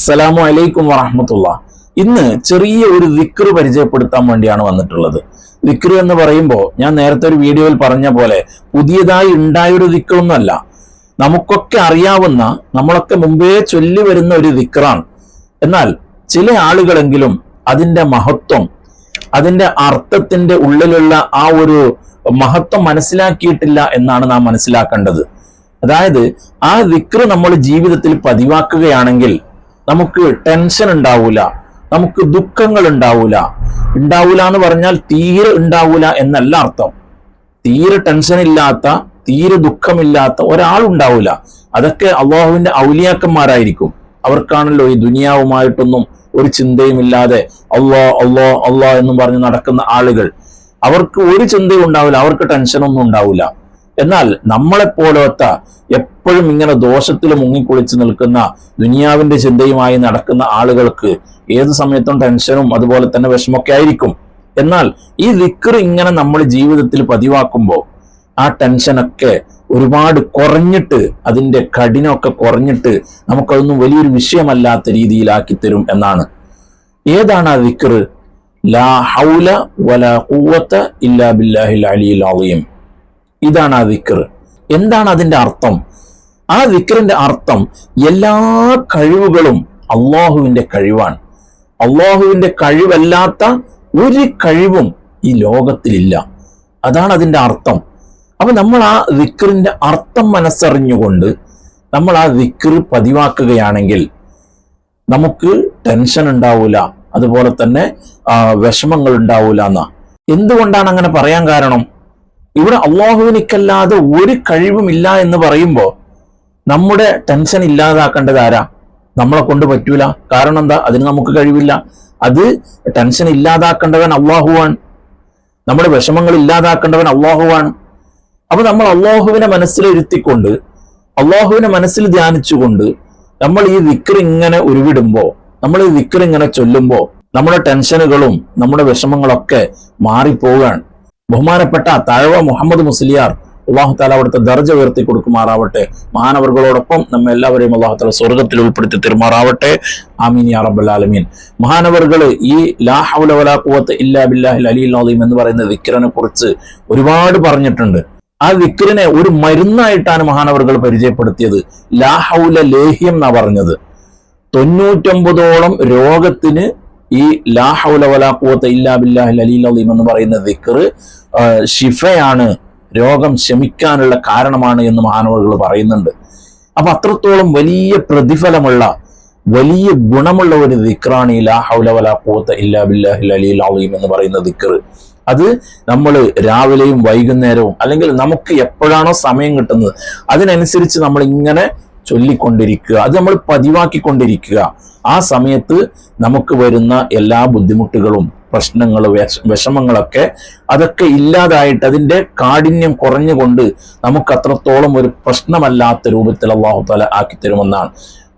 അസ്സലാമു അലൈക്കും വറഹ്മത്തുള്ളാഹി. ഇന്ന് ചെറിയ ഒരു ദിക്ർ പരിചയപ്പെടുത്താൻ വേണ്ടിയാണ് വന്നിട്ടുള്ളത്. ദിക്ർ എന്ന് പറയുമ്പോൾ ഞാൻ നേരത്തെ ഒരു വീഡിയോയിൽ പറഞ്ഞ പോലെ പുതിയതായി ഉണ്ടായൊരു ദിക്റൊന്നുമല്ല. നമുക്കൊക്കെ അറിയാവുന്ന, നമ്മളൊക്കെ മുമ്പേ ചൊല്ലി വരുന്ന ഒരു ദിക്റാണ്. എന്നാൽ ചില ആളുകളെങ്കിലും അതിൻ്റെ മഹത്വം, അതിൻ്റെ അർത്ഥത്തിന്റെ ഉള്ളിലുള്ള ആ ഒരു മഹത്വം മനസ്സിലാക്കിയിട്ടില്ല എന്നാണ് നാം മനസ്സിലാക്കേണ്ടത്. അതായത് ആ ദിക്ർ നമ്മൾ ജീവിതത്തിൽ പതിവാക്കുകയാണെങ്കിൽ നമുക്ക് ടെൻഷൻ ഉണ്ടാവൂല, നമുക്ക് ദുഃഖങ്ങൾ ഉണ്ടാവൂല. എന്ന് പറഞ്ഞാൽ തീരെ ഉണ്ടാവൂല എന്നല്ല അർത്ഥം. തീരെ ടെൻഷൻ ഇല്ലാത്ത, തീരെ ദുഃഖമില്ലാത്ത ഒരാളുണ്ടാവൂല. അതൊക്കെ അള്ളാഹുവിന്റെ ഔലിയാക്കന്മാരായിരിക്കും. അവർക്കാണല്ലോ ഈ ദുനിയാവുമായിട്ടൊന്നും ഒരു ചിന്തയും ഇല്ലാതെ അള്ളാ അള്ളാ അള്ളാ എന്നും പറഞ്ഞ് നടക്കുന്ന ആളുകൾ. അവർക്ക് ഒരു ചിന്തയും ഉണ്ടാവില്ല, അവർക്ക് ടെൻഷനൊന്നും ഉണ്ടാവില്ല. എന്നാൽ നമ്മളെപ്പോലത്തെ എപ്പോഴും ഇങ്ങനെ ദോഷത്തിൽ മുങ്ങിക്കുളിച്ച് നിൽക്കുന്ന ദുനിയാവിന്റെ ചിന്തയുമായി നടക്കുന്ന ആളുകൾക്ക് ഏത് സമയത്തും ടെൻഷനും അതുപോലെ തന്നെ വിഷമൊക്കെ ആയിരിക്കും. എന്നാൽ ഈ ദിക്ർ ഇങ്ങനെ നമ്മൾ ജീവിതത്തിൽ പതിവാക്കുമ്പോൾ ആ ടെൻഷനൊക്കെ ഒരുപാട് കുറഞ്ഞിട്ട്, അതിന്റെ കഠിനമൊക്കെ കുറഞ്ഞിട്ട് നമുക്കതൊന്നും വലിയൊരു വിഷയമല്ലാത്ത രീതിയിലാക്കി തരും എന്നാണ്. ഏതാണ് ആ ദിക്ർ? ലാ ഹൗല വലാ ഖുവത ഇല്ലാ ബില്ലാഹിൽ അലിയിൽ അളീം. ഇതാണ് ആ ദിക്ർ. എന്താണ് അതിന്റെ അർത്ഥം? ആ ദിക്റിന്റെ അർത്ഥം എല്ലാ കഴിവുകളും അള്ളാഹുവിന്റെ കഴിവാണ്. അള്ളാഹുവിന്റെ കഴിവല്ലാത്ത ഒരു കഴിവും ഈ ലോകത്തിലില്ല. അതാണ് അതിന്റെ അർത്ഥം. അപ്പൊ നമ്മൾ ആ ദിക്റിന്റെ അർത്ഥം മനസ്സറിഞ്ഞുകൊണ്ട് നമ്മൾ ആ ദിക്ർ പതിവാക്കുകയാണെങ്കിൽ നമുക്ക് ടെൻഷൻ ഉണ്ടാവൂല, അതുപോലെ തന്നെ വിഷമങ്ങൾ ഉണ്ടാവൂല എന്നാ. എന്തുകൊണ്ടാണ് അങ്ങനെ പറയാൻ കാരണം? ഇവിടെ അള്ളാഹുവിനിക്കല്ലാതെ ഒരു കഴിവും ഇല്ല എന്ന് പറയുമ്പോൾ നമ്മുടെ ടെൻഷൻ ഇല്ലാതാക്കേണ്ടത് ആരാ? നമ്മളെ കൊണ്ട് പറ്റൂല. കാരണം എന്താ? അതിന് നമുക്ക് കഴിവില്ല. അത് ടെൻഷൻ ഇല്ലാതാക്കേണ്ടവൻ അള്ളാഹുവാണ്. നമ്മുടെ വിഷമങ്ങൾ ഇല്ലാതാക്കേണ്ടവൻ അള്ളാഹുവാണ്. അപ്പൊ നമ്മൾ അള്ളാഹുവിനെ മനസ്സിലിരുത്തിക്കൊണ്ട്, അള്ളാഹുവിനെ മനസ്സിൽ ധ്യാനിച്ചുകൊണ്ട് നമ്മൾ ഈ ദിക്ർ ഇങ്ങനെ ഉരുവിടുമ്പോൾ, നമ്മൾ ഈ ദിക്ർ ഇങ്ങനെ ചൊല്ലുമ്പോൾ നമ്മുടെ ടെൻഷനുകളും നമ്മുടെ വിഷമങ്ങളൊക്കെ മാറിപ്പോവുകയാണ്. ബഹുമാനപ്പെട്ട തഴവ മുഹമ്മദ് മുസ്ലിയാർ, അള്ളാഹു താല അവിടുത്തെ ദർജ ഉയർത്തി കൊടുക്കുമാറാവട്ടെ. മഹാനവറുകളോടൊപ്പം നമ്മെ എല്ലാവരെയും അള്ളാഹു താല സ്വർഗത്തിൽ ഉൾപ്പെടുത്തി തരുമാറാവട്ടെ. ആമീൻ യാ റബ്ബൽ ആലമീൻ. മഹാനവറുകള് ഈ ലാ ഹൗല വലാ ഖുവത ഇല്ലാ ബില്ലാഹിൽ അലിയിൽ അളീം എന്ന് പറയുന്ന ദിക്റിനെ കുറിച്ച് ഒരുപാട് പറഞ്ഞിട്ടുണ്ട്. ആ ദിക്റിനെ ഒരു മരുന്നായിട്ടാണ് മഹാനവറുകൾ പരിചയപ്പെടുത്തിയത്. ലാ ഹൗല ലേഹ്യം എന്നാ പറഞ്ഞത്. 99ഓളം രോഗത്തിന് ഈ ലാ ഹൗല വലാ ഖുവത ഇല്ലാ ബില്ലാഹിൽ അലിയിൽ അളീം എന്ന് പറയുന്ന ദിക്ർ ശിഫയാണ്, രോഗം ശമിക്കാനുള്ള കാരണമാണ് എന്ന് മഹാനവറുകൾ പറയുന്നുണ്ട്. അപ്പൊ അത്രത്തോളം വലിയ പ്രതിഫലമുള്ള, വലിയ ഗുണമുള്ള ഒരു ദിക്റാണ് ഈ ലാ ഹൗല വലാ ഖുവത ഇല്ലാ ബില്ലാഹിൽ അലിയിൽ അളീം എന്ന് പറയുന്ന ദിക്ർ. അത് നമ്മൾ രാവിലെയും വൈകുന്നേരവും, അല്ലെങ്കിൽ നമുക്ക് എപ്പോഴാണോ സമയം കിട്ടുന്നത് അതിനനുസരിച്ച് നമ്മൾ ഇങ്ങനെ ചൊല്ലിക്കൊണ്ടിരിക്കുക, അത് നമ്മൾ പതിവാക്കിക്കൊണ്ടിരിക്കുക. ആ സമയത്ത് നമുക്ക് വരുന്ന എല്ലാ ബുദ്ധിമുട്ടുകളും, പ്രശ്നങ്ങളും, വിഷമങ്ങളൊക്കെ അതൊക്കെ ഇല്ലാതായിട്ട് അതിന്റെ കാഠിന്യം കുറഞ്ഞുകൊണ്ട് നമുക്ക് അത്രത്തോളം ഒരു പ്രശ്നമല്ലാത്ത രൂപത്തിൽ അള്ളാഹു താല ആക്കി തരുമെന്നാണ്.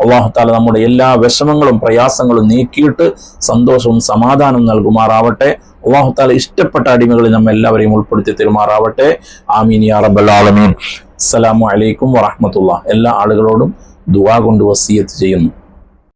അള്ളാഹു താല നമ്മുടെ എല്ലാ വിഷമങ്ങളും പ്രയാസങ്ങളും നീക്കിയിട്ട് സന്തോഷവും സമാധാനവും നൽകുമാറാവട്ടെ. അള്ളാഹു താല ഇഷ്ടപ്പെട്ട അടിമകളിൽ നമ്മെല്ലാവരെയും ഉൾപ്പെടുത്തി തരുമാറാവട്ടെ. ആമീൻ യാ റബ്ബൽ ആലമീൻ. അസ്സലാമു അലൈക്കും വറഹ്മത്തുള്ളാഹി. എല്ലാ ആളുകളോടും ദുആ കൊണ്ട് വസിയത്ത് ചെയ്യുന്നു.